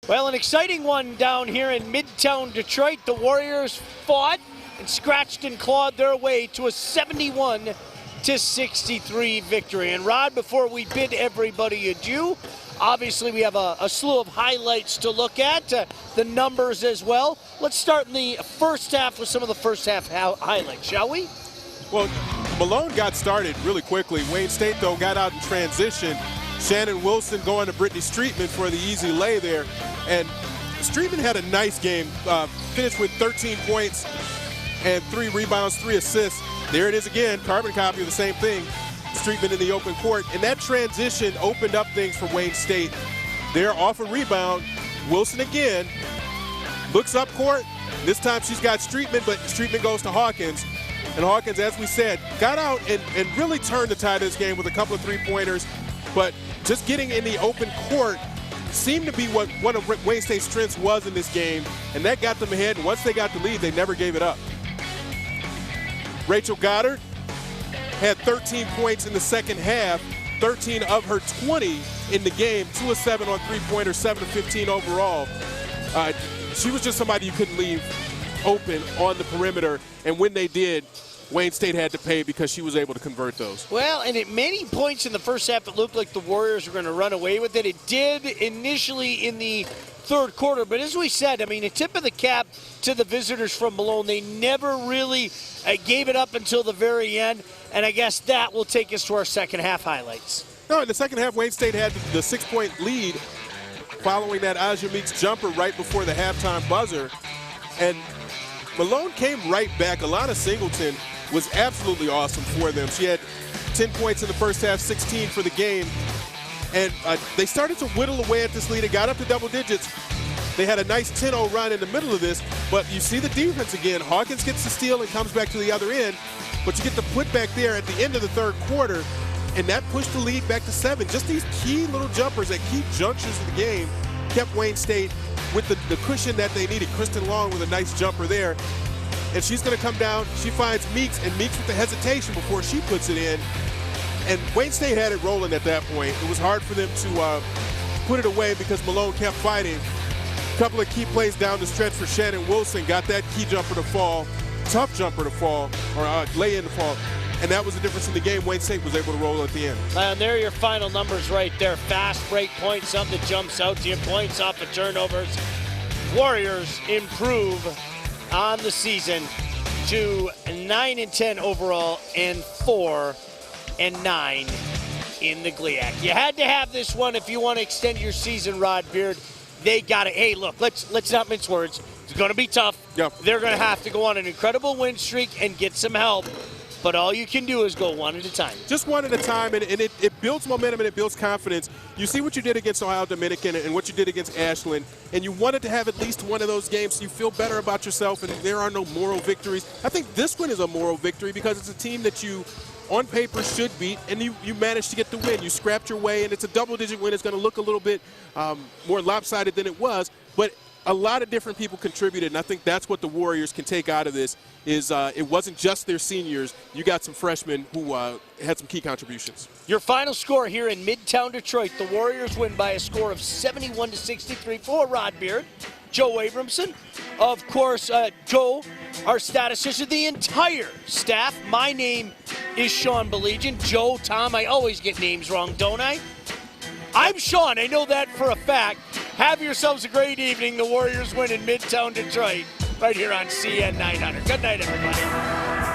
Well, an exciting one down here in Midtown Detroit. The Warriors fought and scratched and clawed their way to a 71-63 victory. And Rod, before we bid everybody adieu, obviously we have a slew of highlights to look at, the numbers as well. Let's start in the first half with some of the first half highlights, shall we? Well, Malone got started really quickly. Wayne State, though, got out in transition. Shannon Wilson going to Brittany Streetman for the easy lay there. And Streetman had a nice game, finished with 13 points and 3 rebounds, 3 assists. There it is again, carbon copy of the same thing. Streetman in the open court. And that transition opened up things for Wayne State. They're off a rebound. Wilson again looks up court. This time she's got Streetman, but Streetman goes to Hawkins. And Hawkins, as we said, got out and really turned the tide of this game with a couple of three-pointers. But just getting in the open court seemed to be what one of Wayne State's strengths was in this game, and that got them ahead. And once they got the lead, they never gave it up. Rachel Goddard had 13 points in the second half, 13 of her 20 in the game, 2 of 7 on three-pointers, 7 of 15 overall. She was just somebody you couldn't leave open on the perimeter, and when they did, Wayne State had to pay because she was able to convert those. Well, and at many points in the first half, it looked like the Warriors were going to run away with it. It did initially in the third quarter, but as we said, I mean, a tip of the cap to the visitors from Malone. They never really gave it up until the very end, and I guess that will take us to our second half highlights. No, in the second half, Wayne State had the 6-point lead following that Aja Meeks jumper right before the halftime buzzer, and Malone came right back. Alana Singleton was absolutely awesome for them. She had 10 points in the first half, 16 for the game. And they started to whittle away at this lead. It got up to double digits. They had a nice 10-0 run in the middle of this. But you see the defense again. Hawkins gets the steal and comes back to the other end. But you get the putback there at the end of the third quarter. And that pushed the lead back to 7. Just these key little jumpers at key junctures of the game kept Wayne State with the cushion that they needed. Kristen Long with a nice jumper there. And she's going to come down. She finds Meeks, and Meeks with the hesitation before she puts it in. And Wayne State had it rolling at that point. It was hard for them to put it away because Malone kept fighting. A couple of key plays down the stretch for Shannon Wilson. Got that key jumper to fall, tough jumper to fall, or lay-in to fall. And that was the difference in the game. Wayne State was able to roll at the end. And there are your final numbers right there. Fast break points, something that jumps out to you. Points off of turnovers. Warriors improve on the season to 9-10 overall and 4-9 in the GLIAC. You had to have this one if you want to extend your season, Rod Beard. They got it. Hey, look, let's not mince words. It's going to be tough. Yep. They're going to have to go on an incredible win streak and get some help. But all you can do is go one at a time. Just one at a time, and it builds momentum and it builds confidence. You see what you did against Ohio Dominican and what you did against Ashland, and you wanted to have at least one of those games so you feel better about yourself, and there are no moral victories. I think this one is a moral victory because it's a team that you, on paper, should beat, and you managed to get the win. You scrapped your way, and it's a double-digit win. It's going to look a little bit more lopsided than it was, but a lot of different people contributed, and I think that's what the Warriors can take out of this is it wasn't just their seniors. You got some freshmen who had some key contributions. Your final score here in Midtown Detroit, the Warriors win by a score of 71-63 for Rod Beard, Joe Abramson. Of course, Joe, our statistician, the entire staff. My name is Sean Belegian. Joe, Tom, I always get names wrong, don't I? I'm Sean. I know that for a fact. Have yourselves a great evening. The Warriors win in Midtown Detroit right here on CN 900. Good night, everybody.